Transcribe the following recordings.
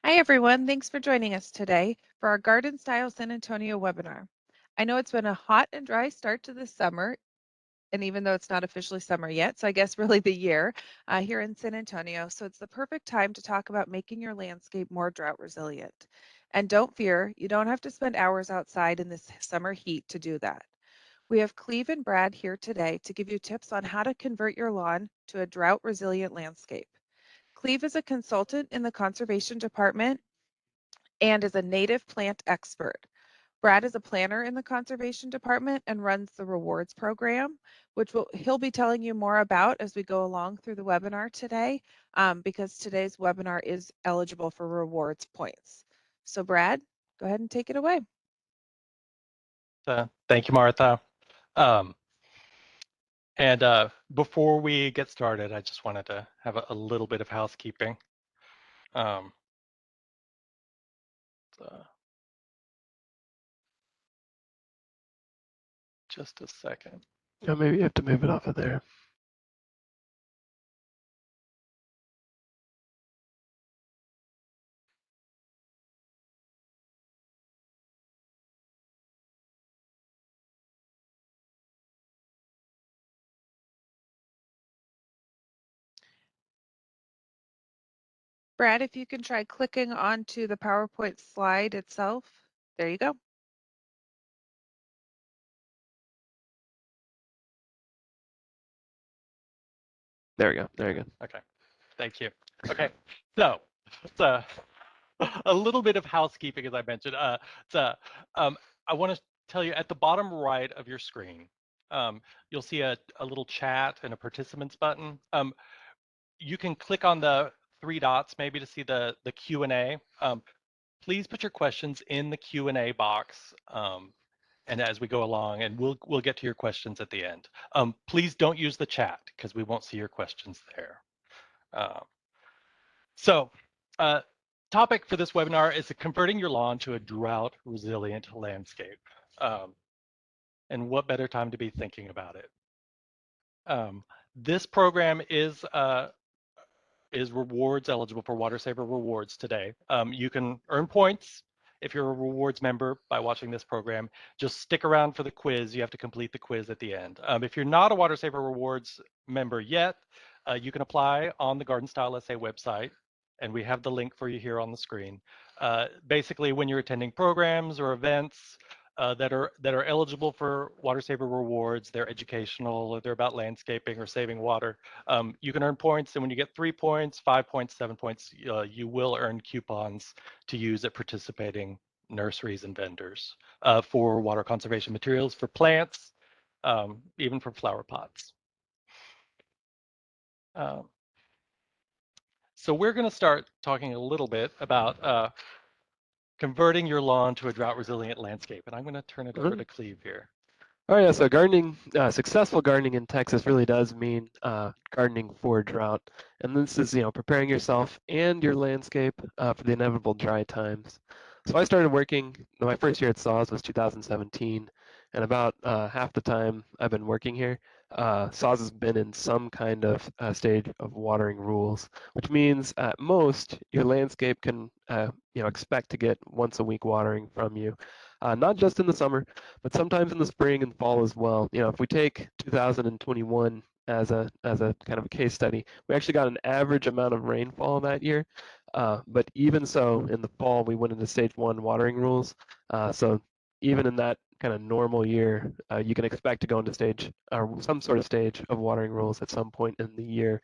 Hi, everyone. Thanks for joining us today for our Garden Style San Antonio webinar. I know it's been a hot and dry start to the summer, and even though it's not officially summer yet, so I guess really the year here in San Antonio. So it's the perfect time to talk about making your landscape more drought resilient. And don't fear, you don't have to spend hours outside in this summer heat to do that. We have Cleve and Brad here today to give you tips on how to convert your lawn to a drought resilient landscape. Cleve is a consultant in the conservation department and is a native plant expert. Brad is a planner in the conservation department and runs the rewards program, which he'll be telling you more about as we go along through the webinar today, because today's webinar is eligible for rewards points. So Brad, go ahead and take it away. Thank you, Martha. Before we get started, I just wanted to have a little bit of housekeeping. Just a second. Yeah, maybe you have to move it off of there. Brad, if you can try clicking onto the PowerPoint slide itself. There you go. There we go. There you go. Okay. Thank you. Okay. So it's a little bit of housekeeping, as I mentioned. I want to tell you at the bottom right of your screen, you'll see a little chat and a participants button. You can click on the three dots maybe to see the Q&A. Please put your questions in the Q&A box. And as we go along, and we'll get to your questions at the end. Please don't use the chat because we won't see your questions there. Topic for this webinar is converting your lawn to a drought resilient landscape. And what better time to be thinking about it? This program is rewards eligible for Water Saver rewards today. You can earn points if you're a rewards member by watching this program. Just stick around for the quiz. You have to complete the quiz at the end. If you're not a Water Saver rewards member yet, you can apply on the Garden Style SA website, and we have the link for you here on the screen. Basically, when you're attending programs or events that are eligible for Water Saver rewards, they're educational, or they're about landscaping or saving water, you can earn points, and when you get 3 points, 5 points, 7 points, you will earn coupons to use at participating nurseries and vendors for water conservation materials for plants, even for flower pots. So we're going to start talking a little bit about converting your lawn to a drought resilient landscape, and I'm going to turn it over to Cleve here. All right, so gardening, successful gardening in Texas really does mean gardening for drought. And this is, preparing yourself and your landscape for the inevitable dry times. So I started working, my first year at SAWS was 2017, and about half the time I've been working here, SAWS has been in some kind of stage of watering rules, which means at most your landscape can, expect to get once a week watering from you. Not just in the summer, but sometimes in the spring and fall as well. If we take 2021 as a kind of a case study, we actually got an average amount of rainfall that year. But even so, in the fall, we went into stage 1 watering rules. So even in that kind of normal year, you can expect to go into stage or some sort of stage of watering rules at some point in the year.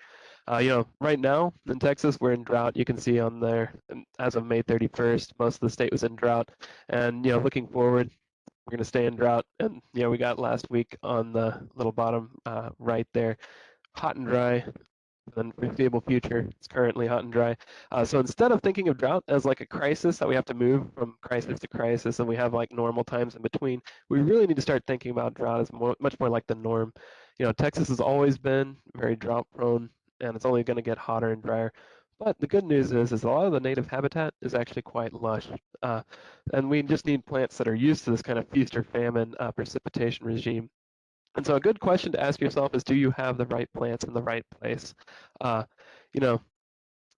Right now in Texas, we're in drought. You can see on there, as of May 31st, most of the state was in drought. And, looking forward, we're going to stay in drought. And, we got last week on the little bottom right there, hot and dry. And foreseeable future, it's currently hot and dry. So instead of thinking of drought as like a crisis that we have to move from crisis to crisis and we have like normal times in between, we really need to start thinking about drought as much more like the norm. Texas has always been very drought prone, and it's only going to get hotter and drier. But the good news is a lot of the native habitat is actually quite lush. And we just need plants that are used to this kind of feast or famine precipitation regime. And so a good question to ask yourself is, do you have the right plants in the right place? You know,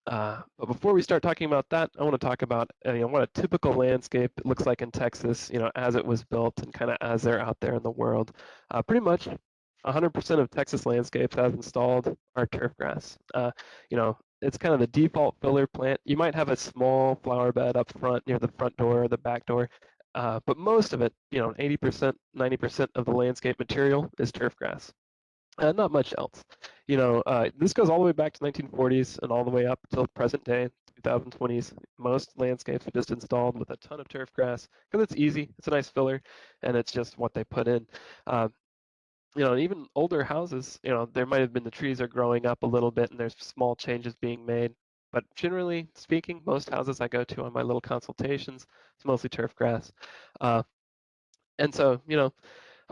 But before we start talking about that, I want to talk about what a typical landscape looks like in Texas, as it was built and kind of as they're out there in the world. Pretty much 100% of Texas landscapes have installed our turf grass. It's kind of the default filler plant. You might have a small flower bed up front near the front door or the back door, but most of it, 80%, 90% of the landscape material is turf grass. Not much else. This goes all the way back to 1940s and all the way up till present day, 2020s. Most landscapes are just installed with a ton of turf grass because it's easy, it's a nice filler, and it's just what they put in. Even older houses, there might have been the trees are growing up a little bit and there's small changes being made. But generally speaking, most houses I go to on my little consultations, it's mostly turf grass. And so,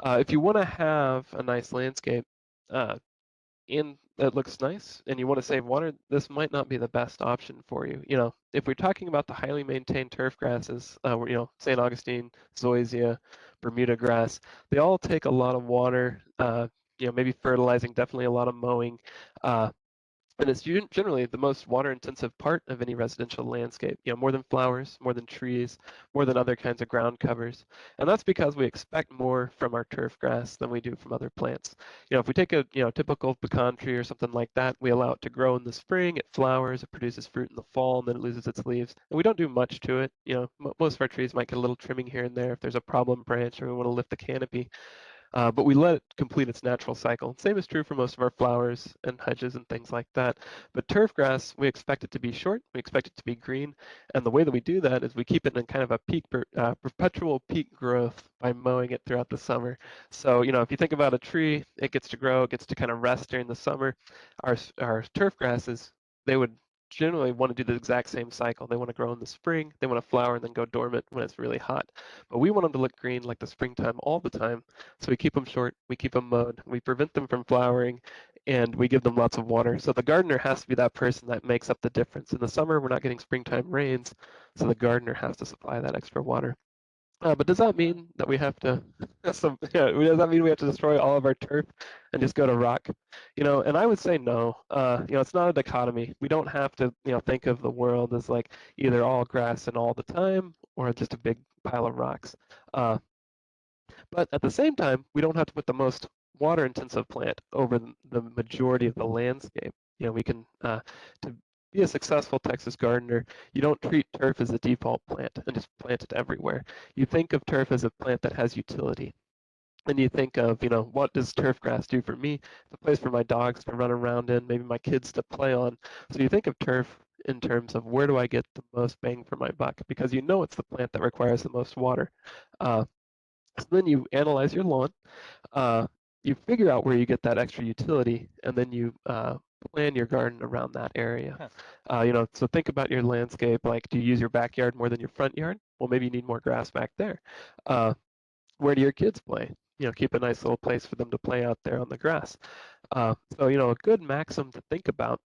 if you want to have a nice landscape, and that looks nice and you want to save water, this might not be the best option for you. If we're talking about the highly maintained turf grasses, St. Augustine, zoysia, Bermuda grass, they all take a lot of water, maybe fertilizing, definitely a lot of mowing. And it's generally the most water-intensive part of any residential landscape, more than flowers, more than trees, more than other kinds of ground covers. And that's because we expect more from our turf grass than we do from other plants. If we take a typical pecan tree or something like that, we allow it to grow in the spring, it flowers, it produces fruit in the fall, and then it loses its leaves. And we don't do much to it. Most of our trees might get a little trimming here and there if there's a problem branch or we want to lift the canopy. But we let it complete its natural cycle. Same is true for most of our flowers and hedges and things like that. But turf grass, we expect it to be short, we expect it to be green, and the way that we do that is we keep it in kind of a perpetual peak growth by mowing it throughout the summer. So, if you think about a tree, it gets to grow, it gets to kind of rest during the summer. Our turf grasses, they would generally want to do the exact same cycle. They want to grow in the spring, they want to flower and then go dormant when it's really hot. But we want them to look green like the springtime all the time. So we keep them short, we keep them mowed, we prevent them from flowering, and we give them lots of water. So the gardener has to be that person that makes up the difference. In the summer, we're not getting springtime rains, so the gardener has to supply that extra water. But does that mean that we have to? Does that mean we have to destroy all of our turf and just go to rock? And I would say no. It's not a dichotomy. We don't have to, think of the world as like either all grass and all the time, or just a big pile of rocks. But at the same time, we don't have to put the most water-intensive plant over the majority of the landscape. We can, to be a successful Texas gardener, you don't treat turf as a default plant and just plant it everywhere. You think of turf as a plant that has utility. And you think of, what does turf grass do for me? It's a place for my dogs to run around in, maybe my kids to play on. So you think of turf in terms of where do I get the most bang for my buck? Because it's the plant that requires the most water. So then you analyze your lawn, you figure out where you get that extra utility, and then you plan your garden around that area. So think about your landscape. Like, do you use your backyard more than your front yard? Well, maybe you need more grass back there. Where do your kids play? Keep a nice little place for them to play out there on the grass. So a good maxim to think about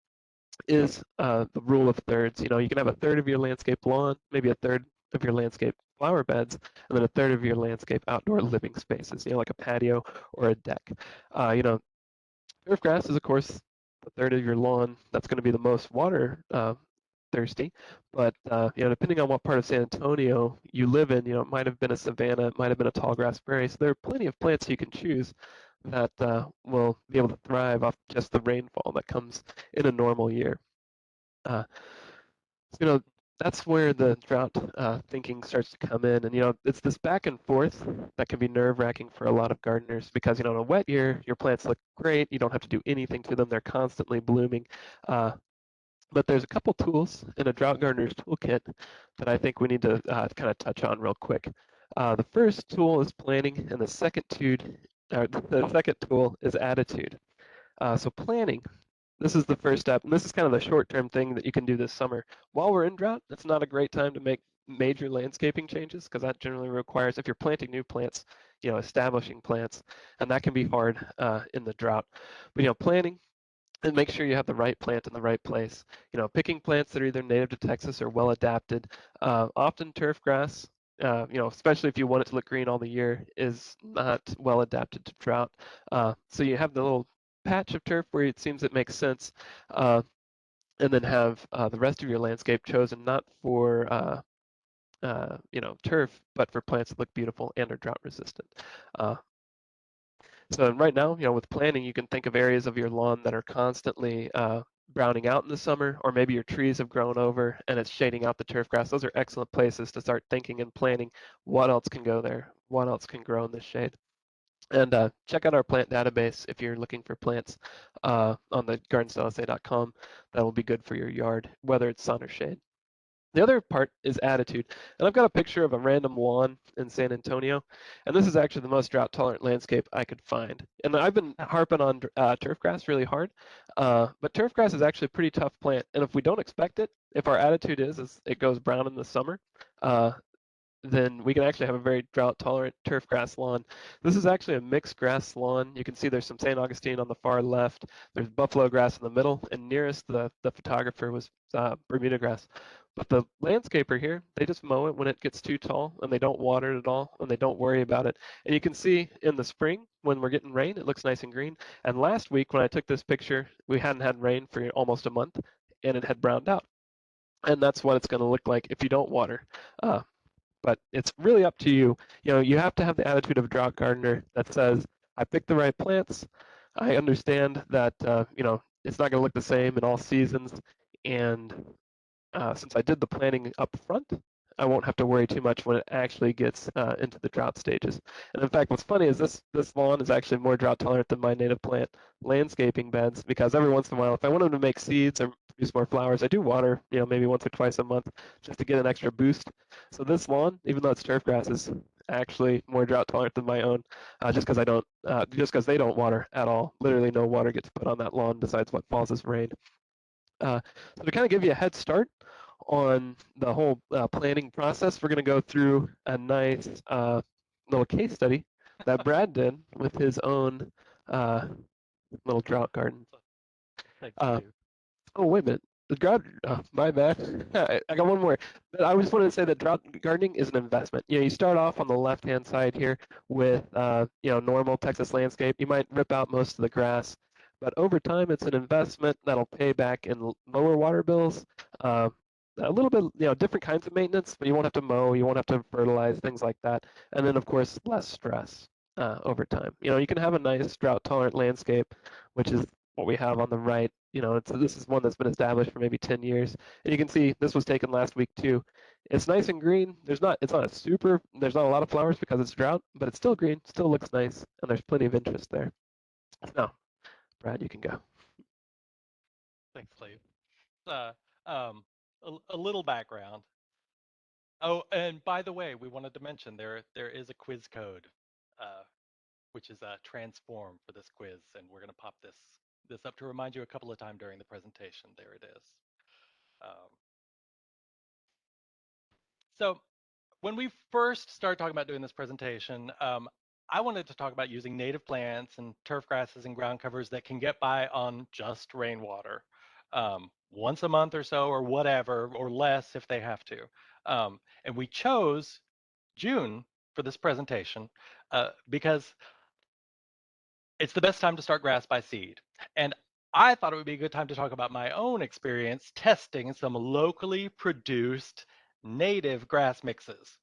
is the rule of thirds. You can have a third of your landscape lawn, maybe a third of your landscape flower beds, and then a third of your landscape outdoor living spaces, like a patio or a deck. Turf grass is, of course, a third of your lawn. That's going to be the most water thirsty. But, depending on what part of San Antonio you live in, it might have been a savanna, it might have been a tall grass prairie. So there are plenty of plants you can choose that will be able to thrive off just the rainfall that comes in a normal year. Uh, that's where the drought thinking starts to come in. And, it's this back and forth that can be nerve-wracking for a lot of gardeners because, in a wet year, your plants look great. You don't have to do anything to them. They're constantly blooming. But there's a couple tools in a drought gardener's toolkit that I think we need to kind of touch on real quick. The first tool is planning, and the second tool is attitude. So planning, this is the first step, and this is kind of the short-term thing that you can do this summer. While we're in drought, it's not a great time to make major landscaping changes because that generally requires, if you're planting new plants, establishing plants, and that can be hard in the drought. But planning, and make sure you have the right plant in the right place. Picking plants that are either native to Texas or well adapted. Often turf grass, especially if you want it to look green all the year, is not well adapted to drought. So you have the little patch of turf where it seems it makes sense. and then have the rest of your landscape chosen not for turf, but for plants that look beautiful and are drought resistant. So right now, with planting, you can think of areas of your lawn that are constantly browning out in the summer, or maybe your trees have grown over and it's shading out the turf grass. Those are excellent places to start thinking and planning what else can go there, what else can grow in the shade. And check out our plant database if you're looking for plants on the gardenstylesa.com. That'll be good for your yard, whether it's sun or shade. The other part is attitude. And I've got a picture of a random lawn in San Antonio. And this is actually the most drought tolerant landscape I could find. And I've been harping on turf grass really hard. But turf grass is actually a pretty tough plant. And if we don't expect it, if our attitude is it goes brown in the summer, then we can actually have a very drought tolerant turf grass lawn. This is actually a mixed grass lawn. You can see there's some St. Augustine on the far left. There's buffalo grass in the middle, and nearest the photographer was Bermuda grass. But the landscaper here, they just mow it when it gets too tall, and they don't water it at all, and they don't worry about it. And you can see in the spring, when we're getting rain, it looks nice and green. And last week, when I took this picture, we hadn't had rain for almost a month, and it had browned out. And that's what it's going to look like if you don't water. But it's really up to you. You have to have the attitude of a drought gardener that says, I picked the right plants. I understand that, it's not going to look the same in all seasons. And since I did the planning up front, I won't have to worry too much when it actually gets into the drought stages. And in fact, what's funny is this lawn is actually more drought tolerant than my native plant landscaping beds, because every once in a while, if I want them to make seeds or produce more flowers, I do water, maybe once or twice a month just to get an extra boost. So this lawn, even though it's turf grass, is actually more drought tolerant than my own, just because they don't water at all. Literally no water gets put on that lawn besides what falls as rain. So to kind of give you a head start on the whole planning process, we're going to go through a nice little case study that Brad did with his own little drought garden. Thanks, Uh, Cleve. oh, wait a minute. The drought, my bad. I got one more. But I just wanted to say that drought gardening is an investment. You start off on the left-hand side here with, normal Texas landscape. You might rip out most of the grass, but over time, it's an investment that'll pay back in lower water bills, a little bit, different kinds of maintenance, but you won't have to mow, you won't have to fertilize, things like that. And then, of course, less stress over time. You can have a nice drought-tolerant landscape, which is what we have on the right. This is one that's been established for maybe 10 years. And you can see this was taken last week too. It's nice and green. There's not a lot of flowers because it's drought, but it's still green, still looks nice, and there's plenty of interest there. Now, Brad, you can go. Thanks, Cleve. Uh, a little background. Oh, and by the way, we wanted to mention there is a quiz code, which is transform for this quiz, and we're going to pop this up to remind you a couple of times during the presentation. There it is. Um, so when we first started talking about doing this presentation, I wanted to talk about using native plants and turf grasses and ground covers that can get by on just rainwater, once a month or so, or whatever, or less if they have to. And we chose June for this presentation because it's the best time to start grass by seed. And I thought it would be a good time to talk about my own experience testing some locally produced native grass mixes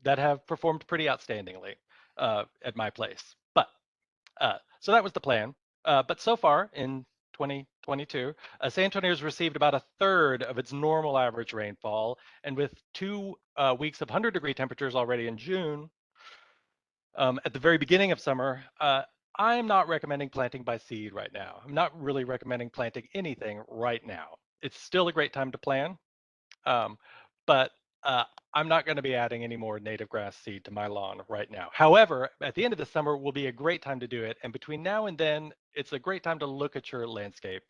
that have performed pretty outstandingly at my place. But so that was the plan. But so far in 2022, San Antonio has received about a third of its normal average rainfall. And with 2 weeks of 100-degree temperatures already in June, at the very beginning of summer, I'm not recommending planting by seed right now. I'm not really recommending planting anything right now. It's still a great time to plan, but I'm not going to be adding any more native grass seed to my lawn right now. However, at the end of the summer will be a great time to do it. And between now and then, it's a great time to look at your landscape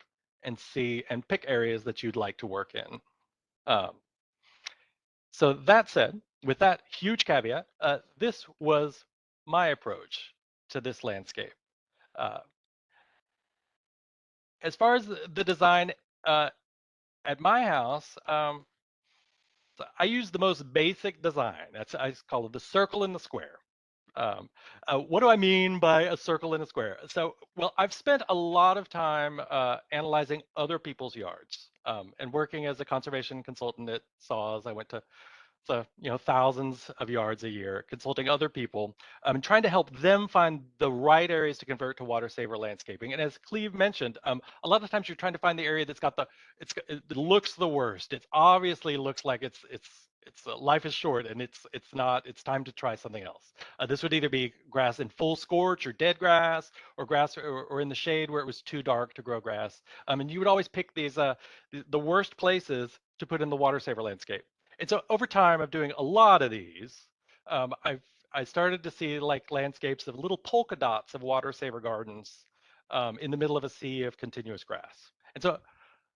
and see and pick areas that you'd like to work in. So that said, with that huge caveat, this was my approach to this landscape. As far as the design at my house, I use the most basic design. I call it the circle and the square. What do I mean by a circle and a square? So, well, I've spent a lot of time analyzing other people's yards. And working as a conservation consultant at SAWS, I went to thousands of yards a year, consulting other people, and trying to help them find the right areas to convert to water saver landscaping. And as Cleve mentioned, a lot of times you're trying to find the area that's got it looks the worst. It obviously looks like life is short, and it's not. It's time to try something else. This would either be grass in full scorch or dead grass, or grass or in the shade where it was too dark to grow grass. And you would always pick the worst places to put in the water saver landscape. And so over time of doing a lot of these, I started to see like landscapes of little polka dots of water saver gardens in the middle of a sea of continuous grass. And so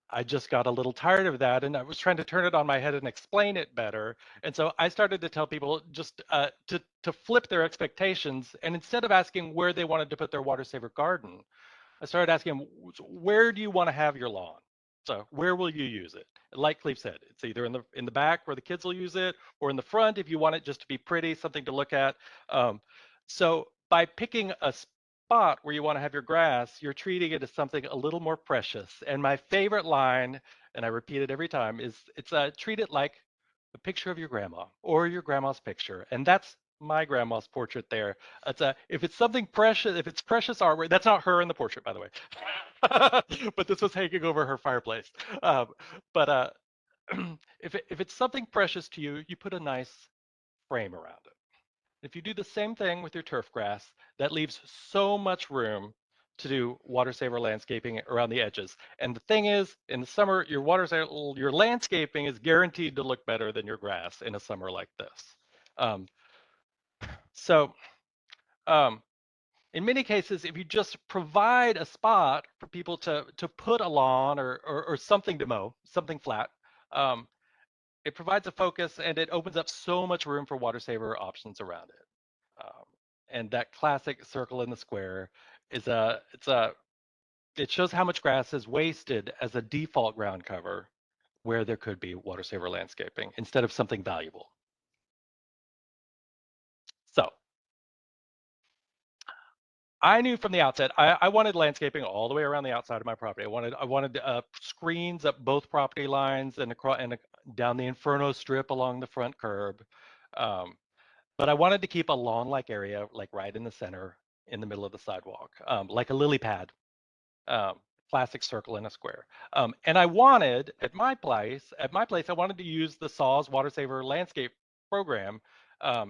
I just got a little tired of that, and I was trying to turn it on my head and explain it better. And so I started to tell people just to flip their expectations, and instead of asking where they wanted to put their water saver garden, I started asking them, where do you want to have your lawn? So where will you use it? Like Cleve said, it's either in the back where the kids will use it, or in the front if you want it just to be pretty, something to look at. So by picking a spot where you want to have your grass, you're treating it as something a little more precious. And my favorite line, and I repeat it every time, is treat it like a picture of your grandma or your grandma's picture. And that's my grandma's portrait there. If it's something precious, if it's precious artwork, that's not her in the portrait, by the way. But this was hanging over her fireplace. But if it's something precious to you, you put a nice frame around it. If you do the same thing with your turf grass, that leaves so much room to do water saver landscaping around the edges. And the thing is, in the summer, your landscaping is guaranteed to look better than your grass in a summer like this. Um, so um, in many cases, if you just provide a spot for people to put a lawn or something to mow, something flat, um, it provides a focus and it opens up so much room for water saver options around it. Um, and that classic circle in the square is it shows how much grass is wasted as a default ground cover where there could be water saver landscaping instead of something valuable. So I knew from the outset I wanted landscaping all the way around the outside of my property. I wanted screens up both property lines and across and down the Inferno strip along the front curb. Um, but I wanted to keep a lawn-like area, like right in the center, in the middle of the sidewalk, like a lily pad, um, classic circle in a square. And I wanted at my place, I wanted to use the SAWS Water Saver Landscape program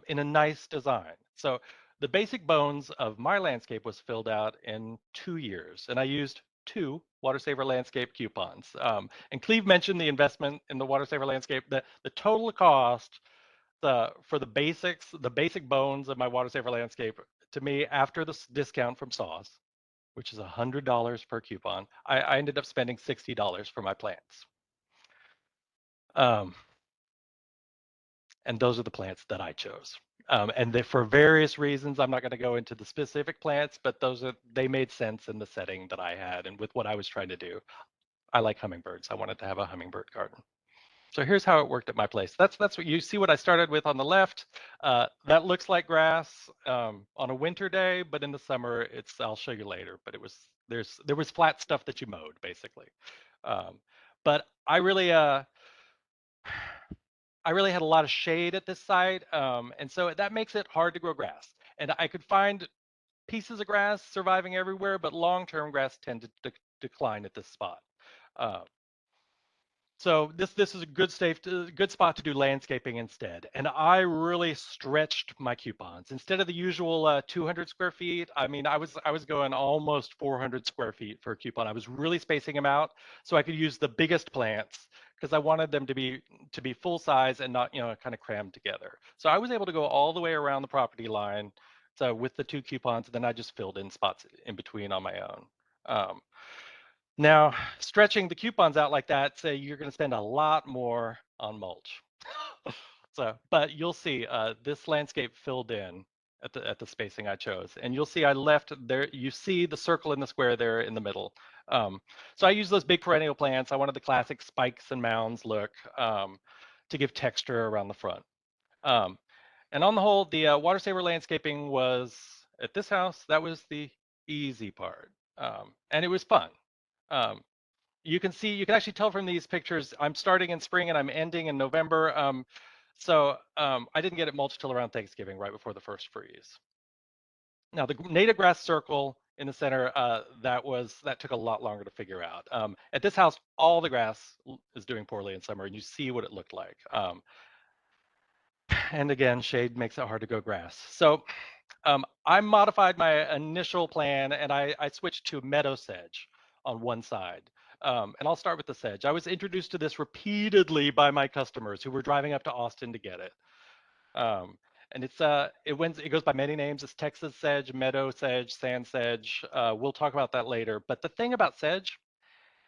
in a nice design. So the basic bones of my landscape was filled out in 2 years, and I used 2 Water Saver Landscape coupons. And Cleve mentioned the investment in the Water Saver Landscape. The total cost for the basic bones of my Water Saver Landscape, to me, after the discount from SAWS, which is $100 per coupon, I ended up spending $60 for my plants. Um, and those are the plants that I chose. And for various reasons, I'm not going to go into the specific plants, but they made sense in the setting that I had and with what I was trying to do. I like hummingbirds. I wanted to have a hummingbird garden. So here's how it worked at my place. That's what you see what I started with on the left. That looks like grass on a winter day, but in the summer, I'll show you later, but there was flat stuff that you mowed basically. But I really had a lot of shade at this site. And so that makes it hard to grow grass. And I could find pieces of grass surviving everywhere, but long-term grass tended to decline at this spot. So this is a good spot to do landscaping instead. And I really stretched my coupons. Instead of the usual 200 square feet, I mean, I was going almost 400 square feet for a coupon. I was really spacing them out so I could use the biggest plants because I wanted them to be full size and not, kind of crammed together. So I was able to go all the way around the property line. So with the 2 coupons, and then I just filled in spots in between on my own. Now, stretching the coupons out like that, say you're going to spend a lot more on mulch. But you'll see this landscape filled in at the spacing I chose, and you'll see I left there. You see the circle in the square there in the middle. So I use those big perennial plants. I wanted the classic spikes and mounds look to give texture around the front. And on the whole, the water saver landscaping was at this house. That was the easy part, and it was fun. Um, you can actually tell from these pictures, I'm starting in spring and I'm ending in November. I didn't get it mulched till around Thanksgiving, right before the first freeze. Now the native grass circle in the center, that took a lot longer to figure out. At this house, all the grass is doing poorly in summer, and you see what it looked like. And again, shade makes it hard to grow grass. So I modified my initial plan, and I switched to meadow sedge on one side. And I'll start with the sedge. I was introduced to this repeatedly by my customers who were driving up to Austin to get it. And it goes by many names. It's Texas sedge, meadow sedge, sand sedge. We'll talk about that later. But the thing about sedge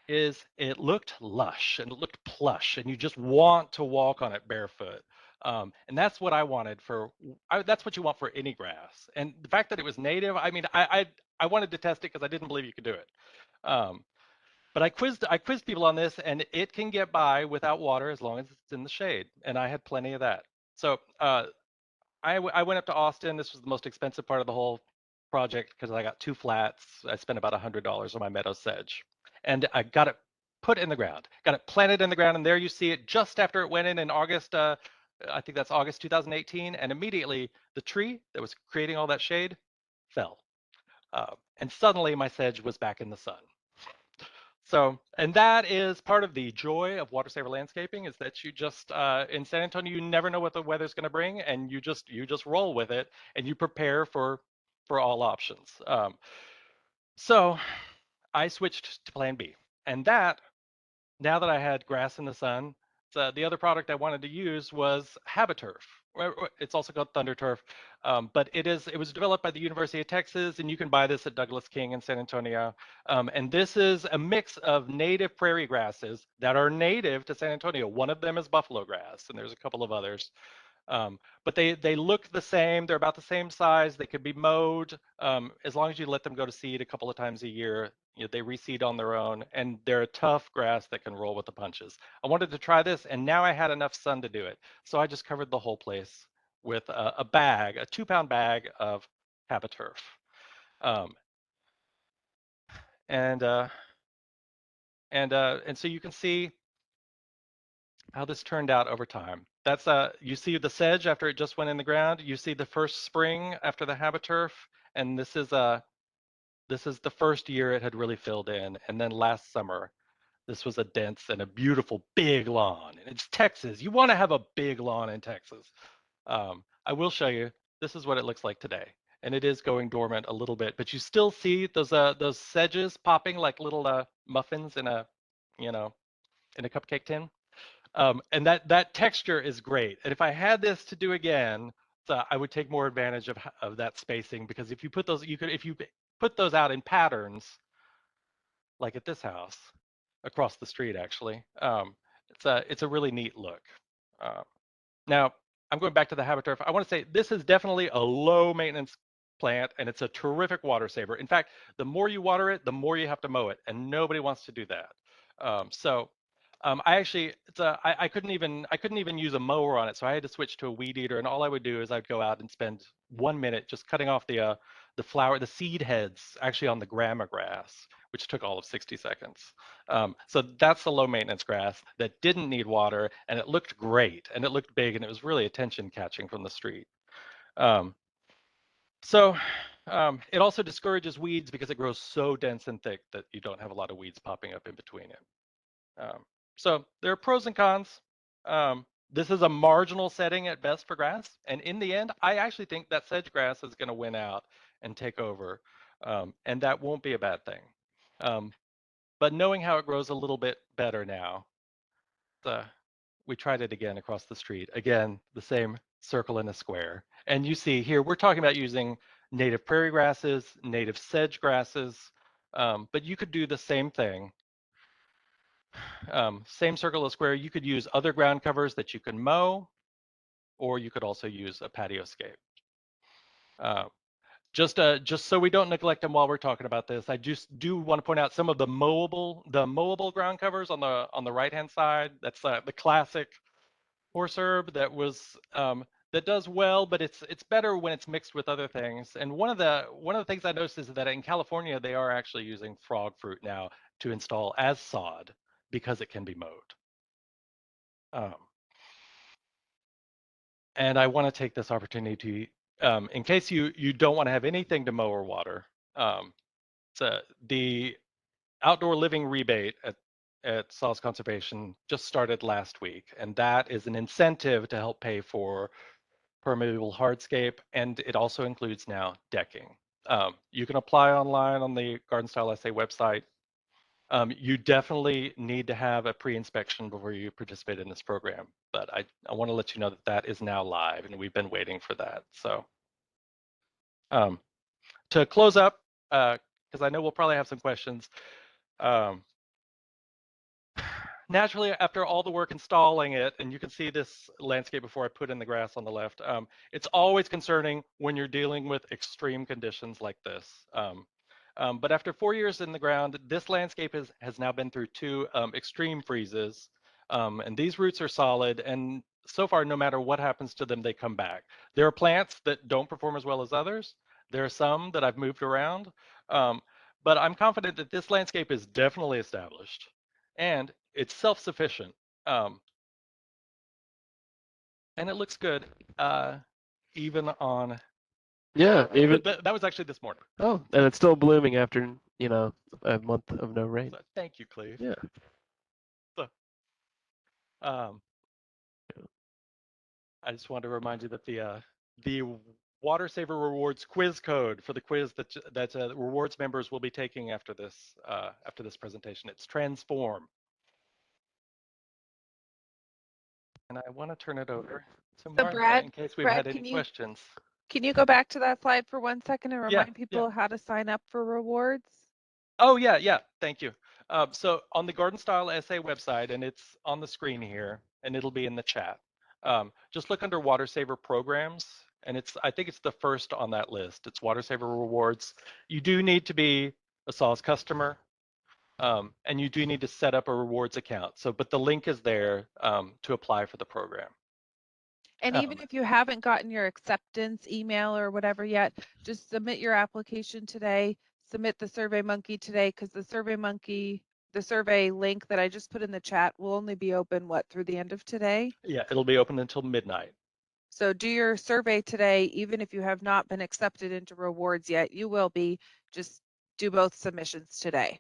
is it looked lush and it looked plush, and you just want to walk on it barefoot. And that's what I wanted that's what you want for any grass. And the fact that it was native, I mean, I wanted to test it because I didn't believe you could do it. But I quizzed people on this, and it can get by without water as long as it's in the shade. And I had plenty of that. So I went up to Austin. This was the most expensive part of the whole project because I got 2 flats. I spent about $100 on my meadow sedge, and I got it put in the ground, got it planted in the ground, and there you see it just after it went in August. I think that's August 2018, and immediately the tree that was creating all that shade fell, and suddenly my sedge was back in the sun. So, and that is part of the joy of water saver landscaping, is that you just in San Antonio, you never know what the weather's going to bring, and you just roll with it, and you prepare for all options. So I switched to plan B, and that, now that I had grass in the sun, the other product I wanted to use was Habiturf. It's also called Thunder Turf, but it was developed by the University of Texas, and you can buy this at Douglas King in San Antonio. And this is a mix of native prairie grasses that are native to San Antonio. One of them is buffalo grass, and there's a couple of others. But they look the same. They're about the same size. They could be mowed as long as you let them go to seed a couple of times a year. They reseed on their own, and they're a tough grass that can roll with the punches. I wanted to try this, and now I had enough sun to do it. So I just covered the whole place with a 2-pound bag of Habiturf. And so you can see how this turned out over time. That's you see the sedge after it just went in the ground. You see the first spring after the Habiturf, and this is the first year it had really filled in. And then last summer, this was a dense and a beautiful big lawn. And it's Texas. You want to have a big lawn in Texas. I will show you. This is what it looks like today, and it is going dormant a little bit, but you still see those sedges popping like little muffins in a cupcake tin. And that texture is great. And if I had this to do again, I would take more advantage of that spacing, because if you put those out in patterns, like at this house, across the street actually, it's a really neat look. Now I'm going back to the Habiturf. I want to say this is definitely a low maintenance plant, and it's a terrific water saver. In fact, the more you water it, the more you have to mow it, and nobody wants to do that. I couldn't even use a mower on it, so I had to switch to a weed eater. And all I would do is I'd go out and spend 1 minute just cutting off the seed heads, actually on the grama grass, which took all of 60 seconds. So that's the low maintenance grass that didn't need water, and it looked great, and it looked big, and it was really attention catching from the street. It also discourages weeds because it grows so dense and thick that you don't have a lot of weeds popping up in between it. So there are pros and cons. This is a marginal setting at best for grass, and in the end, I actually think that sedge grass is going to win out and take over, and that won't be a bad thing. But knowing how it grows a little bit better now, we tried it again across the street. Again, the same circle in a square. And you see here, we're talking about using native prairie grasses, native sedge grasses, but you could do the same thing. Same circle or square. You could use other ground covers that you can mow, or you could also use a patio scape. Just so we don't neglect them while we're talking about this, I just do want to point out some of the mowable ground covers on the right hand side. That's the classic horse herb that was that does well, but it's better when it's mixed with other things. And one of the things I noticed is that in California they are actually using frog fruit now to install as sod because it can be mowed. Um, and I want to take this opportunity to, in case you don't want to have anything to mow or water, so the outdoor living rebate at Saws Conservation just started last week, and that is an incentive to help pay for permeable hardscape, and it also includes now decking. You can apply online on the Garden Style SA website. You definitely need to have a pre-inspection before you participate in this program, but I want to let you know that that is now live, and we've been waiting for that. So to close up, because I know we'll probably have some questions, naturally, after all the work installing it, and you can see this landscape before I put in the grass on the left, it's always concerning when you're dealing with extreme conditions like this. But after 4 years in the ground, this landscape has now been through 2 extreme freezes, and these roots are solid, and so far, no matter what happens to them, they come back. There are plants that don't perform as well as others. There are some that I've moved around, but I'm confident that this landscape is definitely established, and it's self-sufficient, and it looks good, even on. Yeah, even That was actually this morning. oh, and it's still blooming after a month of no rain. So thank you, Cleve. Yeah. So, I just wanted to remind you that the Water Saver Rewards quiz code for the quiz that rewards members will be taking after this presentation. It's Transform. And I want to turn it over to So Martha in case we've had any questions. Can you go back to that slide for 1 second and Yeah, remind people how to sign up for rewards? Oh, yeah, thank you. So on the Garden Style SA website, and it's on the screen here, and it'll be in the chat. Just look under Water Saver Programs, and I think it's the first on that list. It's Water Saver Rewards. You do need to be a SAWS customer, and you do need to set up a rewards account. But the link is there to apply for the program. And even if you haven't gotten your acceptance email or whatever yet, just submit your application today, submit the SurveyMonkey today, because the survey link that I just put in the chat will only be open, through the end of today? Yeah, it'll be open until midnight. So do your survey today, even if you have not been accepted into rewards yet, you will be. Just do both submissions today.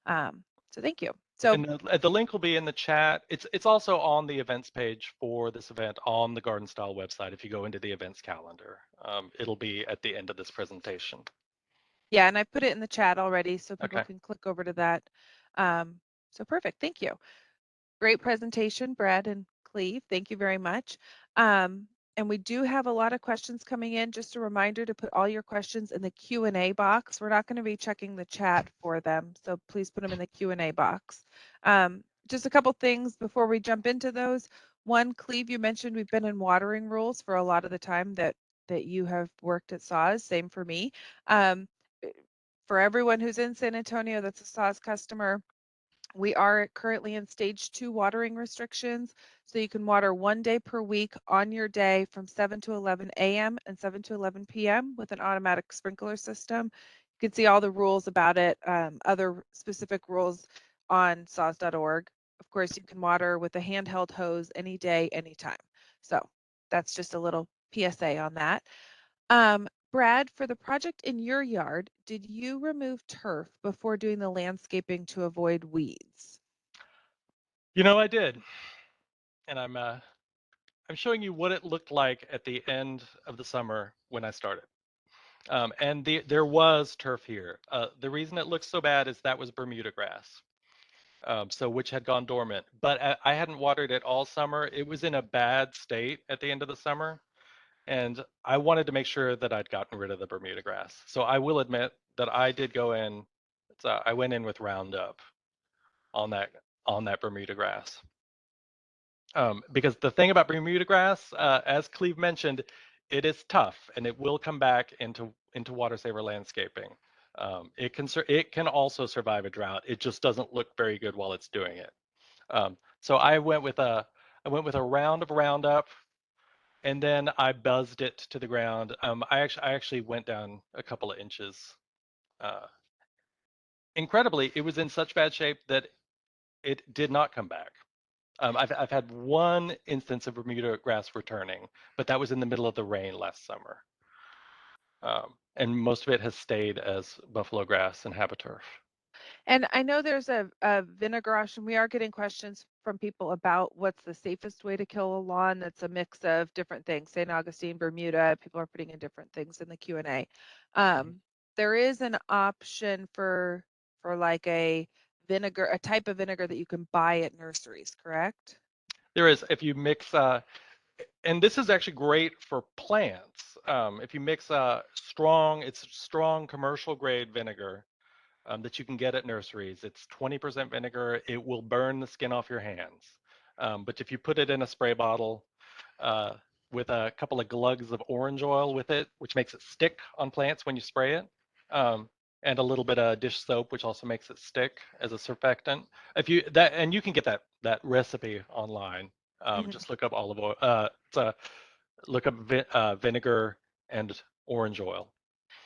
So thank you. So and the link will be in the chat. It's also on the events page for this event on the Garden Style website. If you go into the events calendar, it'll be at the end of this presentation. Yeah, and I put it in the chat already, so people Okay. can click over to that. So perfect, thank you. Great presentation, Brad and Cleve. Thank you very much. And we do have a lot of questions coming in. Just a reminder to put all your questions in the Q&A box. We're not going to be checking the chat for them, so please put them in the Q&A box. Just a couple things before we jump into those. One, Cleve, you mentioned we've been in watering rules for a lot of the time that you have worked at SAWS. Same for me. For everyone who's in San Antonio that's a SAWS customer, we are currently in stage 2 watering restrictions. So you can water 1 day per week on your day from 7 to 11 a.m. and 7 to 11 p.m. with an automatic sprinkler system. You can see all the rules about it, other specific rules on saws.org. Of course, you can water with a handheld hose any day, anytime. So that's just a little PSA on that. Brad, for the project in your yard, did you remove turf before doing the landscaping to avoid weeds? I did, and I'm showing you what it looked like at the end of the summer when I started. And there was turf here. The reason it looks so bad is that was Bermuda grass, which had gone dormant. But I hadn't watered it all summer. It was in a bad state at the end of the summer. And I wanted to make sure that I'd gotten rid of the Bermuda grass. So I will admit that I did go in. I went in with Roundup on that Bermuda grass. Because the thing about Bermuda grass, as Cleve mentioned, it is tough and it will come back into water saver landscaping. It can also survive a drought. It just doesn't look very good while it's doing it. So I went with a round of Roundup. and then I buzzed it to the ground. I actually went down a couple of inches. Incredibly, it was in such bad shape that it did not come back. I've had one instance of Bermuda grass returning, but that was in the middle of the rain last summer. And most of it has stayed as buffalo grass and habiturf. And I know there's a vinaigrette, and we are getting questions from people about what's the safest way to kill a lawn that's a mix of different things. St. Augustine, Bermuda, people are putting in different things in the Q&A. There is an option for like a vinegar, a type of vinegar that you can buy at nurseries, correct? There is, if you mix, and this is actually great for plants. If you mix it's strong commercial grade vinegar that you can get at nurseries. It's 20% vinegar. It will burn the skin off your hands. But if you put it in a spray bottle uh, with a couple of glugs of orange oil with it, which makes it stick on plants when you spray it, and a little bit of dish soap, which also makes it stick as a surfactant. If you that, and you can get that recipe online. Just look up olive oil. Look up vinegar and orange oil.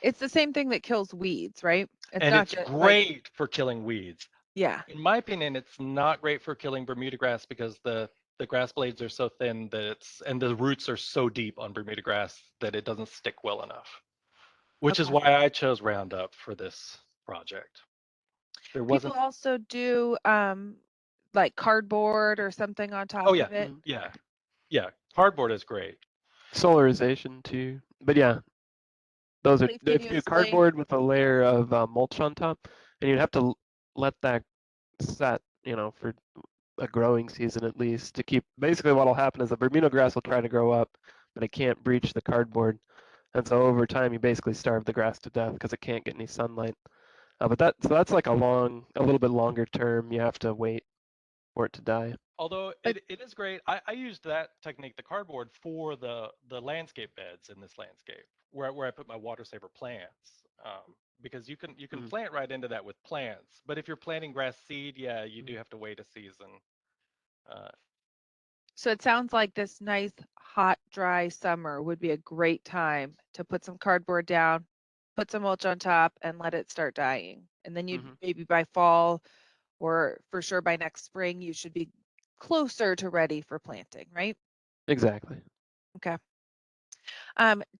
It's the same thing that kills weeds, right? It's And not it's just like, great for killing weeds. yeah, In my opinion, it's not great for killing Bermuda grass because the grass blades are so thin that and the roots are so deep on Bermuda grass that it doesn't stick well enough. Which is okay. why I chose Roundup for this project. There People wasn't. also do like cardboard or something on Oh top yeah, of it. yeah. Cardboard is great. Solarization too. But yeah, those are, Cleve, can if you you do explain? cardboard with a layer of mulch on top, and you'd have to let that set, for a growing season at least to keep. Basically, what'll happen is the Bermuda grass will try to grow up, but it can't breach the cardboard, and so over time you basically starve the grass to death because it can't get any sunlight. But that's like a little bit longer term. You have to wait for it to die. Although But it is great. I used that technique, the cardboard, for the landscape beds in this landscape where I put my water saver plants. Because you can Mm. plant right into that with plants. But if you're planting grass seed, yeah, you do have to wait a season. Uh, so it sounds like this nice, hot, dry summer would be a great time to put some cardboard down, put some mulch on top, and let it start dying. And then you Mhm. maybe by fall or for sure by next spring, you should be closer to ready for planting, right? Exactly. Okay.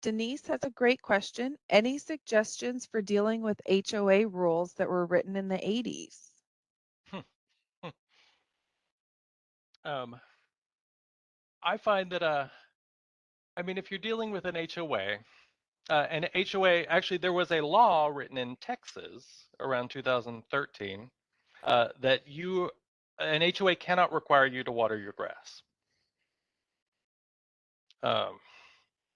Denise has a great question. Any suggestions for dealing with HOA rules that were written in the 80s? um, I find that I mean, if you're dealing with an HOA, and HOA, actually, there was a law written in Texas around 2013 that an HOA cannot require you to water your grass. Um,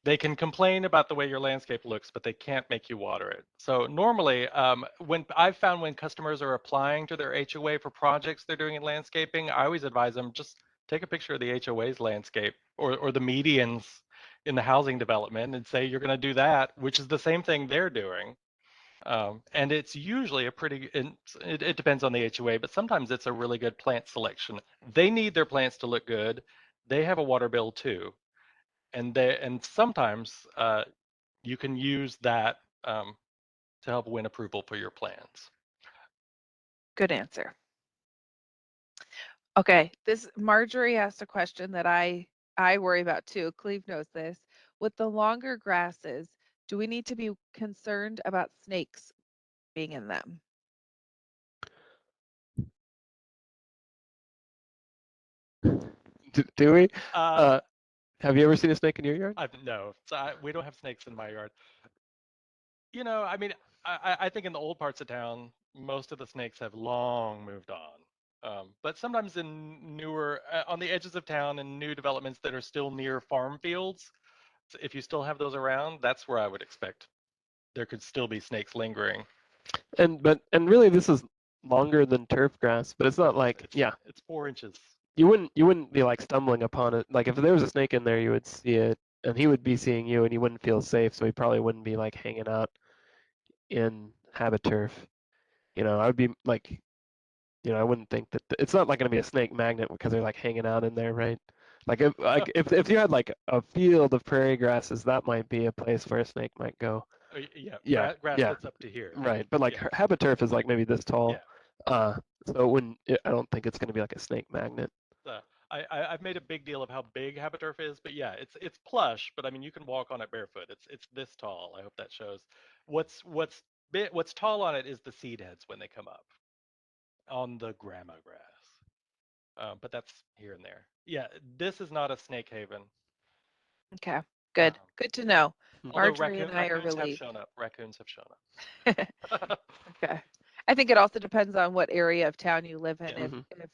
they can complain about the way your landscape looks, but they can't make you water it. So normally, when I've found when customers are applying to their HOA for projects they're doing in landscaping, I always advise them just take a picture of the HOA's landscape or the medians in the housing development and say you're going to do that, which is the same thing they're doing. And it's usually it depends on the HOA, but sometimes it's a really good plant selection. They need their plants to look good. They have a water bill too, and sometimes you can use that to help win approval for your plans. Good answer. Okay, this Marjorie asked a question that I worry about too. Cleve knows this. With the longer grasses, do we need to be concerned about snakes being in them? Do we? Uh, Have you ever seen a snake in your yard? no, we don't have snakes in my yard. I mean, I think in the old parts of town, most of the snakes have long moved on. But sometimes in newer, on the edges of town and new developments that are still near farm fields, if you still have those around, that's where I would expect there could still be snakes lingering. And really this is longer than turf grass, but it's not like, It's yeah, it's 4 inches. you wouldn't be like stumbling upon it. Like if there was a snake in there, you would see it, and he would be seeing you, and you wouldn't feel safe, so he probably wouldn't be like hanging out in habiturf. I would be like, I wouldn't think that it's not like going to be a snake magnet because they're like hanging out in there, right? If you had like a field of prairie grasses, that might be a place where a snake might go. Yeah, Yeah, grass yeah, that's up to here. right. But like Yeah, habiturf is like maybe this yeah. tall. So I don't think it's going to be like a snake magnet. Uh, I've made a big deal of how big Habiturf is, but yeah, it's plush. But I mean, you can walk on it barefoot. It's this tall. I hope that shows. What's tall on it is the seed heads when they come up on the grandma grass. But that's here and there. Yeah, this is not a snake haven. Okay, Um, good. Good to know. although Marjorie and I are raccoons have relieved. shown up. Raccoons have shown up. Okay. I think it also depends on what area of town you live in. Yeah. If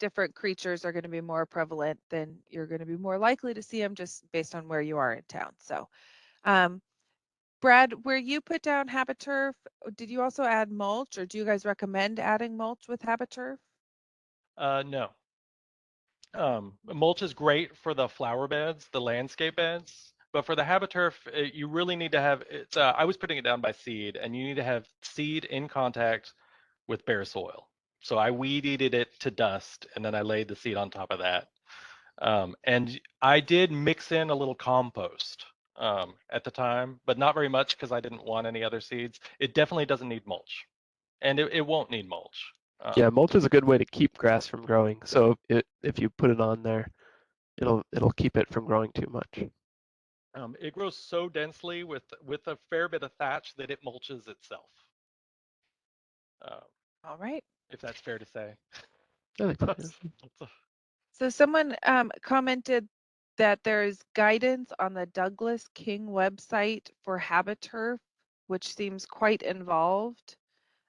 different creatures are going to be more prevalent, then you're going to be more likely to see them just based on where you are in town. So, um, Brad, where you put down Habiturf, did you also add mulch, or do you guys recommend adding mulch with Habiturf? No. Mulch is great for the flower beds, the landscape beds, but for the Habiturf, you really need to have it's. I was putting it down by seed, and you need to have seed in contact with bare soil. So I weed eated it to dust, and then I laid the seed on top of that. And I did mix in a little compost at the time, but not very much because I didn't want any other seeds. It definitely doesn't need mulch, and it won't need mulch. Yeah, mulch is a good way to keep grass from growing. So if you put it on there, it'll keep it from growing too much. It grows so densely with a fair bit of thatch that it mulches itself. Um, All right. if that's fair to say. I think so, yeah. That's So someone commented that there is guidance on the Douglas King website for Habiturf, which seems quite involved.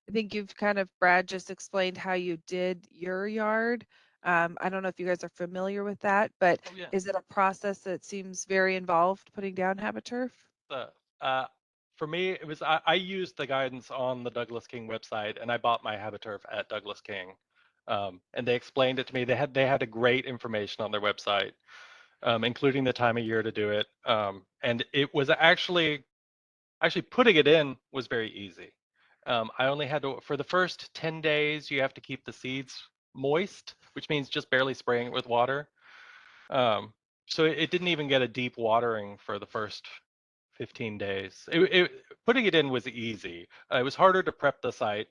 I think you've kind of, Brad, just explained how you did your yard. I don't know if you guys are familiar with that, but oh yeah. is it a process that seems very involved putting down Habiturf? The, uh, for me, it was I used the guidance on the Douglas King website, and I bought my Habiturf at Douglas King, and they explained it to me. They had a great information on their website, including the time of year to do it, and it was actually putting it in was very easy. I only had to for the first 10 days you have to keep the seeds moist, which means just barely spraying it with water. Um, so it didn't even get a deep watering for the first 15 days. Putting it in was easy. It was harder to prep the site.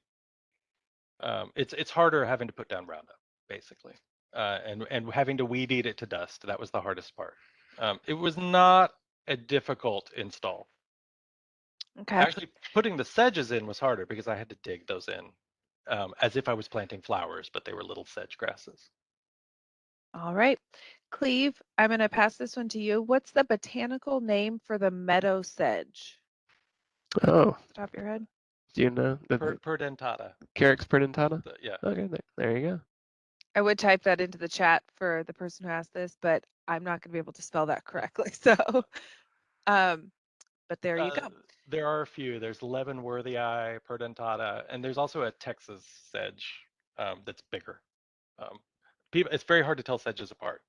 It's harder having to put down Roundup, basically, and having to weed eat it to dust. That was the hardest part. It was not a difficult install. Okay. Actually, putting the sedges in was harder because I had to dig those in, as if I was planting flowers, but they were little sedge grasses. All right. Cleve, I'm going to pass this one to you. What's the botanical name for the meadow sedge? Oh, Off the top of your head? do you know the Perdentata. Carex perdentata? Yeah. Okay, there you go. I would type that into the chat for the person who asked this, but I'm not going to be able to spell that correctly. So, but there you go. There are a few. There's Leavenworthii, Perdentata, and there's also a Texas sedge that's bigger. It's very hard to tell sedges apart.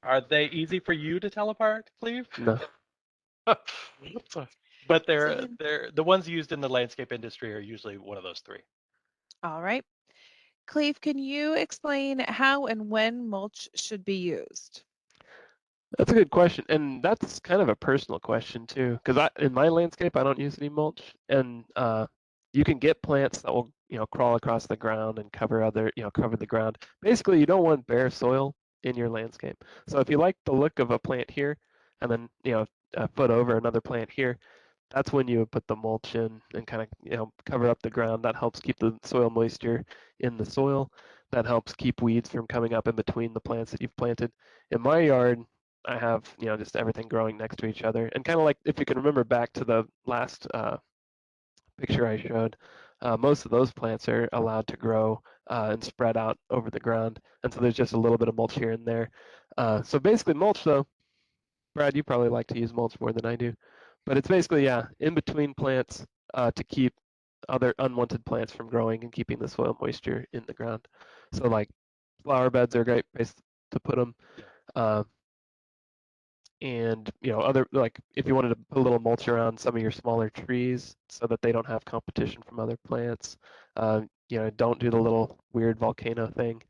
Are they easy for you to tell apart, Cleve? No. But they're the ones used in the landscape industry are usually one of those three. All right. Cleve, can you explain how and when mulch should be used? That's a good question, and that's kind of a personal question too. Because in my landscape, I don't use any mulch, and you can get plants that will, crawl across the ground and cover the ground. Basically, you don't want bare soil in your landscape. So if you like the look of a plant here, and then a foot over another plant here, that's when you would put the mulch in and kind of cover up the ground. That helps keep the soil moisture in the soil. That helps keep weeds from coming up in between the plants that you've planted. In my yard, I have just everything growing next to each other, and kind of like if you can remember back to the last picture I showed, most of those plants are allowed to grow and spread out over the ground, and so there's just a little bit of mulch here and there. So basically, mulch though, Brad, you probably like to use mulch more than I do, but it's basically in between plants to keep other unwanted plants from growing and keeping the soil moisture in the ground. So like flower beds are a great place to put them. Yeah. And other, like if you wanted to put a little mulch around some of your smaller trees so that they don't have competition from other plants, don't do the little weird volcano thing.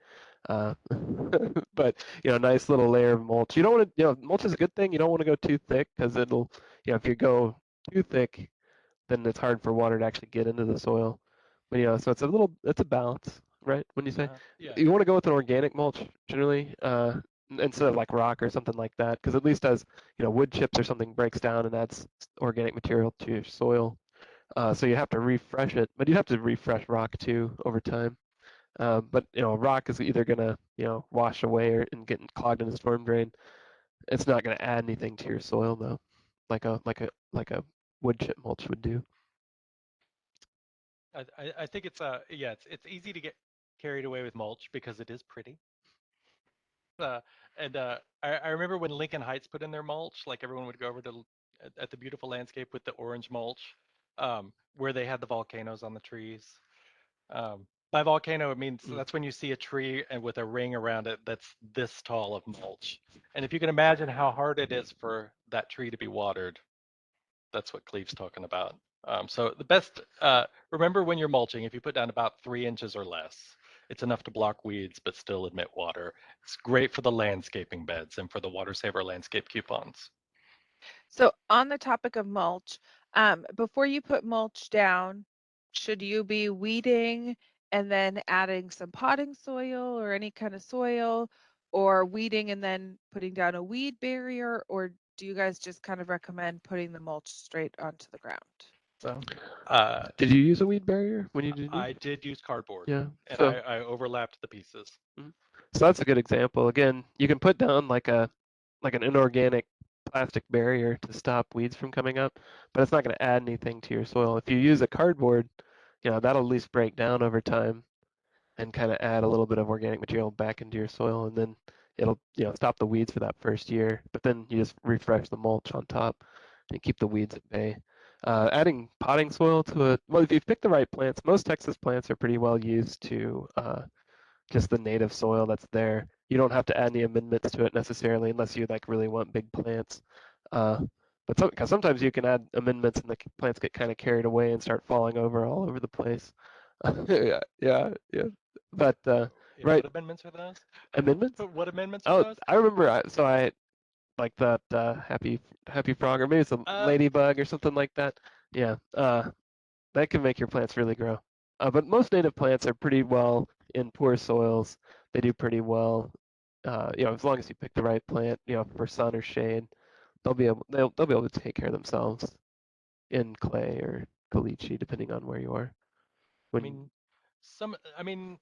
But nice little layer of mulch. You don't want to, mulch is a good thing. You don't want to go too thick because it'll, if you go too thick, then it's hard for water to actually get into the soil. But so it's a balance, right? When you say Yeah. you want to go with an organic mulch generally, instead of like rock or something like that, because at least as wood chips or something breaks down and adds organic material to your soil. So you have to refresh it, but you have to refresh rock too over time. But rock is either gonna wash away or and get clogged in the storm drain. It's not gonna add anything to your soil though, like a wood chip mulch would do. I think it's yeah, it's easy to get carried away with mulch because it is pretty. Uh, and I remember when Lincoln Heights put in their mulch, like everyone would go over to at the beautiful landscape with the orange mulch, where they had the volcanoes on the trees. By volcano, it means that's when you see a tree and with a ring around it that's this tall of mulch. And if you can imagine how hard it is for that tree to be watered, that's what Cleve's talking about. So the best, remember when you're mulching, if you put down about 3 inches or less, it's enough to block weeds but still admit water. It's great for the landscaping beds and for the Water Saver landscape coupons. So on the topic of mulch, before you put mulch down, should you be weeding and then adding some potting soil or any kind of soil, or weeding and then putting down a weed barrier, or do you guys just kind of recommend putting the mulch straight onto the ground? So Did you use a weed barrier when you did I it? did use cardboard, Yeah. and So I overlapped the pieces. so that's a good example. Again, you can put down like an inorganic plastic barrier to stop weeds from coming up, but it's not going to add anything to your soil. If you use a cardboard, that'll at least break down over time and kind of add a little bit of organic material back into your soil, and then it'll stop the weeds for that first year. But then you just refresh the mulch on top and keep the weeds at bay. Adding potting soil to it, well, if you pick the right plants, most Texas plants are pretty well used to just the native soil that's there. You don't have to add any amendments to it necessarily unless you like really want big plants. Uh, but because sometimes you can add amendments and the plants get kind of carried away and start falling over all over the place. Yeah. But Yeah, right, what amendments are those? amendments? What amendments are Oh, those? I remember. So I like that happy frog, or maybe it's a ladybug or something like that. Yeah. That can make your plants really grow. But most native plants are pretty well in poor soils. They do pretty well. As long as you pick the right plant, for sun or shade, they'll be able to take care of themselves in clay or caliche, depending on where you are. I When mean, I mean,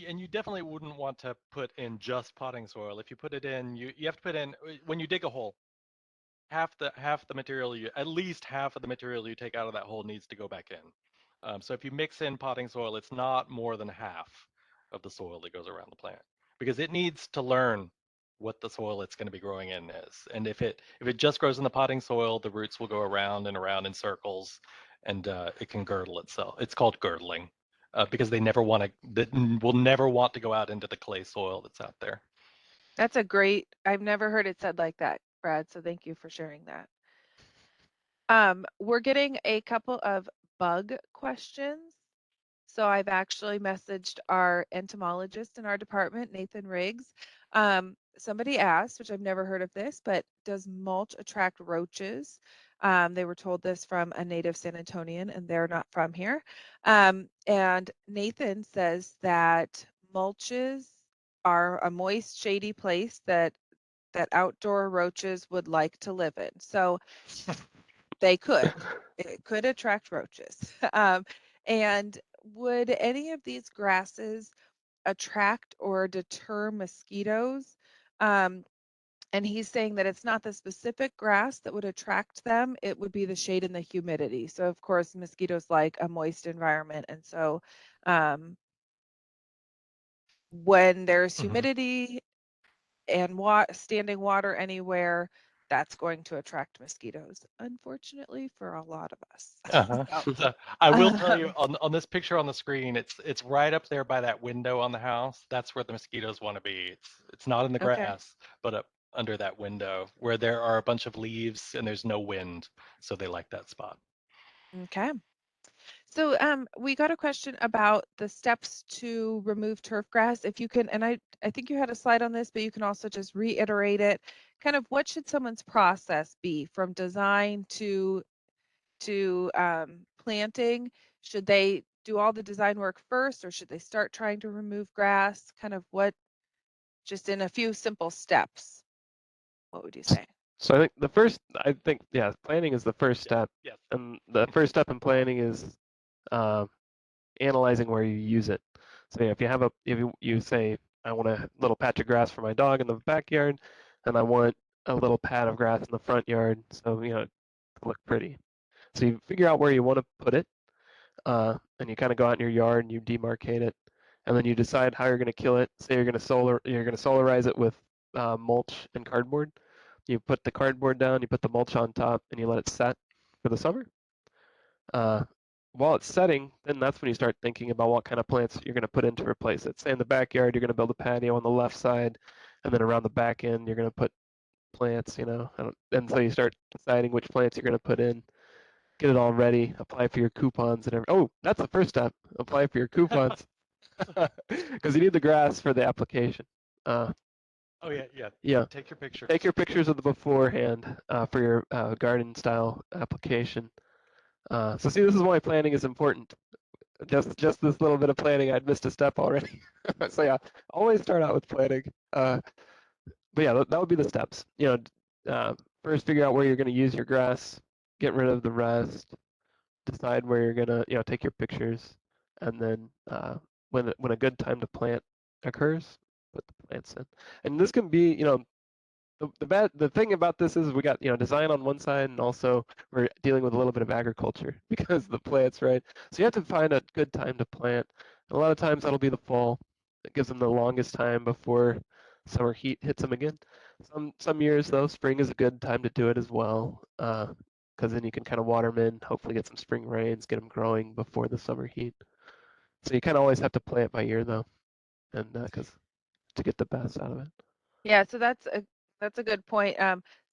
and you definitely wouldn't want to put in just potting soil. If you put it in, you have to put in when you dig a hole, half the material you at least half of the material you take out of that hole needs to go back in. So if you mix in potting soil, it's not more than half of the soil that goes around the plant because it needs to learn what the soil it's going to be growing in is. And if it just grows in the potting soil, the roots will go around and around in circles, and it can girdle itself. It's called girdling because they never want to. That will never want to go out into the clay soil that's out there. That's a great, I've never heard it said like that, Brad, so thank you for sharing that. We're getting a couple of bug questions. So I've actually messaged our entomologist in our department, Nathan Riggs. Somebody asked, which I've never heard of this, but does mulch attract roaches? They were told this from a native San Antonian, and they're not from here. And Nathan says that mulches are a moist, shady place that outdoor roaches would like to live in. So they could. It could attract roaches. And would any of these grasses attract or deter mosquitoes? Um, and he's saying that it's not the specific grass that would attract them, it would be the shade and the humidity. So, of course, mosquitoes like a moist environment. And so, um, when there's humidity and standing water anywhere, that's going to attract mosquitoes, unfortunately, for a lot of us. Uh-huh. So, So I will tell you um, on this picture on the screen, it's right up there by that window on the house. That's where the mosquitoes want to be. It's not in the okay. grass, but up under that window where there are a bunch of leaves and there's no wind, so they like that spot. Okay. So we got a question about the steps to remove turf grass. If you can, and I think you had a slide on this, but you can also just reiterate it. Kind of what should someone's process be from design to planting? Should they do all the design work first, or should they start trying to remove grass? Kind of what, just in a few simple steps, what would you say? So I think, yeah, planning is the first step. Yes. And the first step in planning is uh, analyzing where you use it. So yeah, if you say, I want a little patch of grass for my dog in the backyard, and I want a little pad of grass in the front yard, so, to look pretty. So you figure out where you want to put it, and you kind of go out in your yard and you demarcate it, and then you decide how you're going to kill it. Say you're going to solarize it with mulch and cardboard. You put the cardboard down, you put the mulch on top, and you let it set for the summer. While it's setting, then that's when you start thinking about what kind of plants you're going to put in to replace it. Say in the backyard, you're going to build a patio on the left side, and then around the back end, you're going to put plants, and so you start deciding which plants you're going to put in, get it all ready, apply for your coupons and everything. Oh, that's the first step. Apply for your coupons because you need the grass for the application. Oh yeah, yeah. Yeah. Take your pictures. Take your pictures of the beforehand for your garden style application. So see, this is why planning is important. Just this little bit of planning, I'd missed a step already. So yeah, always start out with planning. But yeah, that would be the steps. First figure out where you're going to use your grass, get rid of the rest, decide where you're going to, take your pictures, and then when a good time to plant occurs, put the plants in. And this can be, the thing about this is we got design on one side, and also we're dealing with a little bit of agriculture because the plants, right? So you have to find a good time to plant. A lot of times that'll be the fall. It gives them the longest time before summer heat hits them again. Some years though, spring is a good time to do it as well, because then you can kind of water them in, hopefully get some spring rains, get them growing before the summer heat. So you kind of always have to play it by ear though, and because to get the best out of it. Yeah, so that's a good point.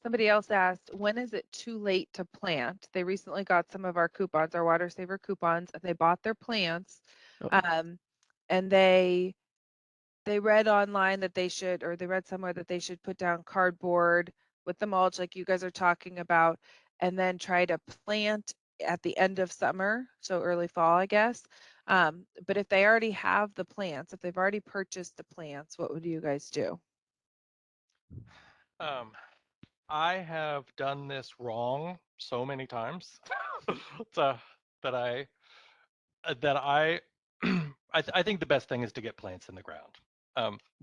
Somebody else asked, when is it too late to plant? They recently got some of our coupons, our water saver coupons, and they bought their plants. Oh. And they read online that they should, or they read somewhere that they should put down cardboard with the mulch like you guys are talking about, and then try to plant at the end of summer, so early fall, I guess. But if they already have the plants, if they've already purchased the plants, what would you guys do? I have done this wrong so many times so, that I I think the best thing is to get plants in the ground.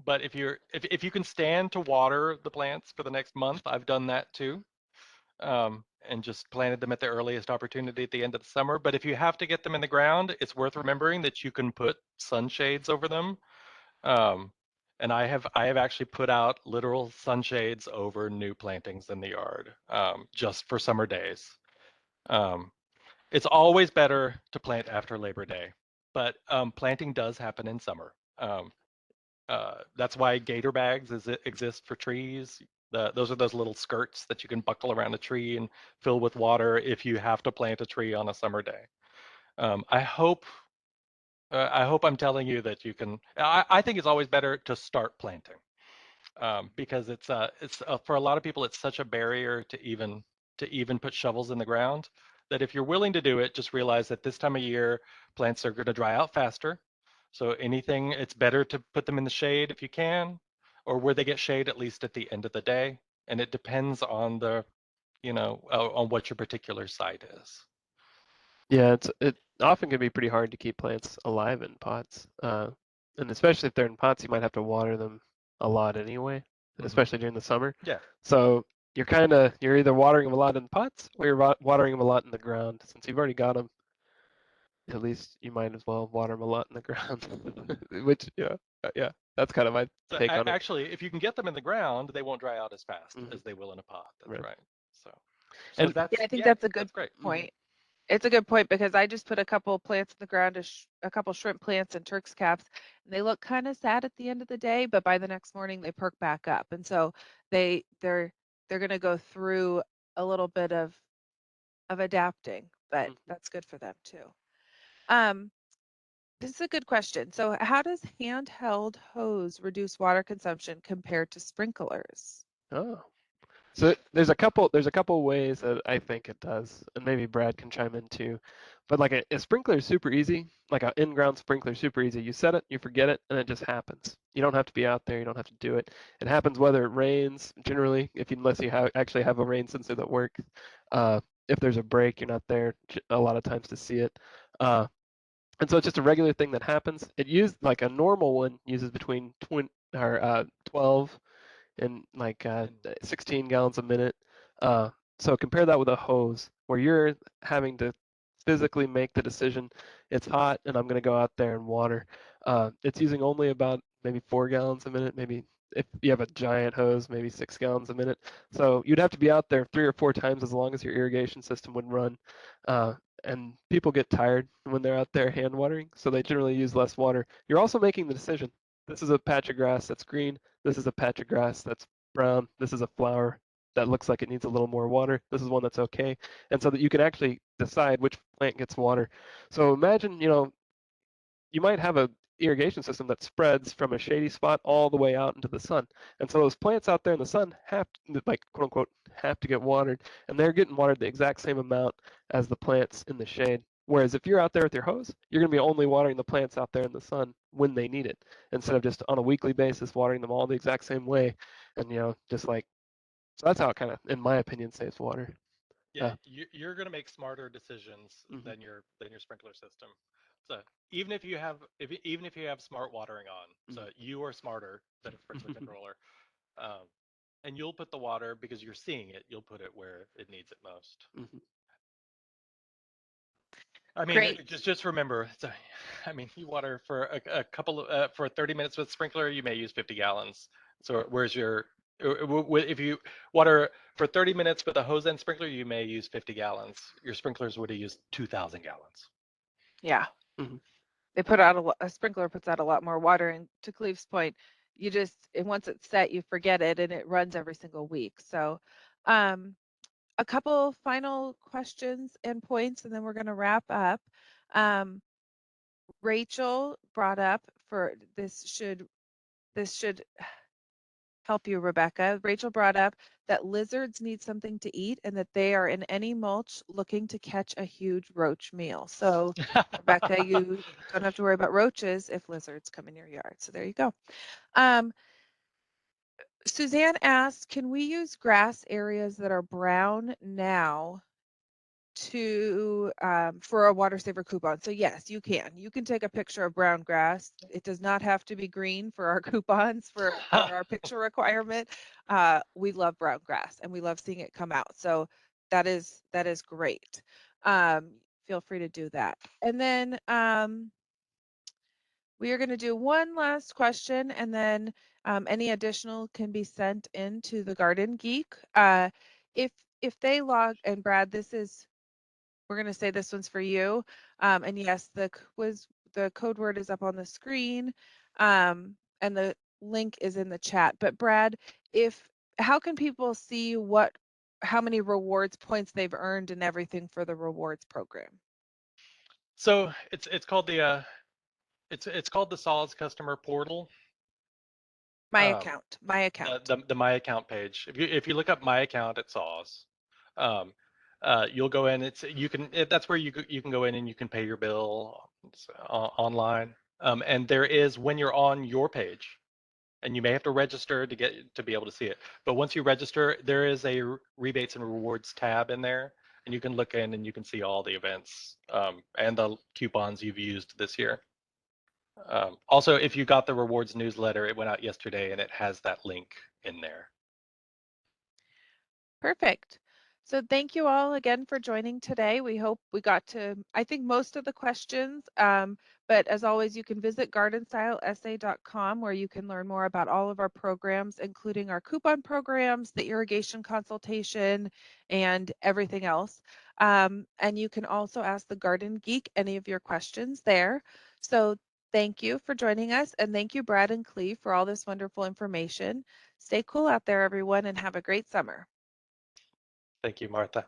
But if you can stand to water the plants for the next month, I've done that too. And just planted them at the earliest opportunity at the end of the summer. But if you have to get them in the ground, it's worth remembering that you can put sunshades over them. Um, and I have actually put out literal sunshades over new plantings in the yard, just for summer days. Um, it's always better to plant after Labor Day, but planting does happen in summer. That's why gator bags exist for trees. Those are those little skirts that you can buckle around a tree and fill with water if you have to plant a tree on a summer day. I hope I'm telling you that you can. I think it's always better to start planting, because it's for a lot of people it's such a barrier to even put shovels in the ground, that if you're willing to do it, just realize that this time of year plants are going to dry out faster. So anything, it's better to put them in the shade if you can, or where they get shade at least at the end of the day. And it depends on on what your particular site is. Yeah, it often can be pretty hard to keep plants alive in pots, and especially if they're in pots, you might have to water them a lot anyway, especially during the summer. Yeah. So you're either watering them a lot in pots or you're watering them a lot in the ground. Since you've already got them, at least you might as well water them a lot in the ground. Which yeah, that's kind of my So take on it. actually, if you can get them in the ground, they won't dry out as fast Mhm. as they will in a pot. That's Right. right. So And Yeah, I think that's a good that's great. point. It's a good point because I just put a couple plants in the ground, a couple shrimp plants and Turk's caps, and they look kind of sad at the end of the day, but by the next morning they perk back up. And so they're going to go through a little bit of adapting, but Mhm. that's good for them too. This is a good question. So how does handheld hose reduce water consumption compared to sprinklers? Oh. So there's a couple ways that I think it does, and maybe Brad can chime in too. But like a sprinkler is super easy, like an in-ground sprinkler is super easy. You set it, you forget it, and it just happens. You don't have to be out there, you don't have to do it. It happens whether it rains, generally, unless you actually have a rain sensor that works. If there's a break, you're not there a lot of times to see it. And so it's just a regular thing that happens. It used like a normal one uses between 12 and like 16 gallons a minute. So compare that with a hose where you're having to physically make the decision. It's hot and I'm going to go out there and water. It's using only about maybe 4 gallons a minute, maybe if you have a giant hose, maybe 6 gallons a minute. So you'd have to be out there 3 or 4 times as long as your irrigation system would run. And people get tired when they're out there hand watering, so they generally use less water. You're also making the decision. This is a patch of grass that's green. This is a patch of grass that's brown. This is a flower that looks like it needs a little more water. This is one that's okay. And so that you can actually decide which plant gets water. So imagine, you might have a irrigation system that spreads from a shady spot all the way out into the sun. And so those plants out there in the sun have to, like, quote unquote, have to get watered. And they're getting watered the exact same amount as the plants in the shade. Whereas if you're out there with your hose, you're going to be only watering the plants out there in the sun when they need it, instead of just on a weekly basis watering them all the exact same way. And, just like, so that's how it kind of, in my opinion, saves water. Yeah, you're going to make smarter decisions Mhm. than your sprinkler system. So even if you have smart watering on, so you are smarter than a sprinkler controller, um, and you'll put the water because you're seeing it. You'll put it where it needs it most. Mhm. I mean, Great. just remember. So, I mean, you water for a couple of for 30 minutes with sprinkler, you may use 50 gallons. So where's your if you water for 30 minutes with a hose and sprinkler, you may use 50 gallons. Your sprinklers would have used 2,000 gallons. Yeah. Mhm. They put out a sprinkler puts out a lot more water. And to Cleve's point, once it's set, you forget it and it runs every single week. So, um, a couple final questions and points, and then we're going to wrap up. Um, Rachel brought up for this should help you, Rebecca. Rachel brought up that lizards need something to eat and that they are in any mulch looking to catch a huge roach meal. So, Rebecca, you don't have to worry about roaches if lizards come in your yard. So there you go. Suzanne asked, can we use grass areas that are brown now for a water saver coupon? So yes, you can. You can take a picture of brown grass. It does not have to be green for our coupons for our picture requirement. We love brown grass and we love seeing it come out. So that is great. Feel free to do that. And then we are going to do one last question, and then any additional can be sent into the Garden Geek. If they log, and Brad, we're going to say this one's for you. And yes, the code word is up on the screen, and the link is in the chat. But Brad, how can people see how many rewards points they've earned and everything for the rewards program? So it's called the Solids Customer Portal. My account. The My Account page. If you look up My Account at Saws, you'll go in. That's where you can go in and you can pay your bill online. And there is, when you're on your page, and you may have to register to be able to see it. But once you register, there is a rebates and rewards tab in there, and you can look in and you can see all the events and the coupons you've used this year. Also, if you got the rewards newsletter, it went out yesterday and it has that link in there. Perfect. So thank you all again for joining today. We hope we got to, I think, most of the questions. But as always, you can visit gardenstylesa.com where you can learn more about all of our programs, including our coupon programs, the irrigation consultation, and everything else. And you can also ask the Garden Geek any of your questions there. So thank you for joining us. And thank you, Brad and Cleve, for all this wonderful information. Stay cool out there, everyone, and have a great summer. Thank you, Martha.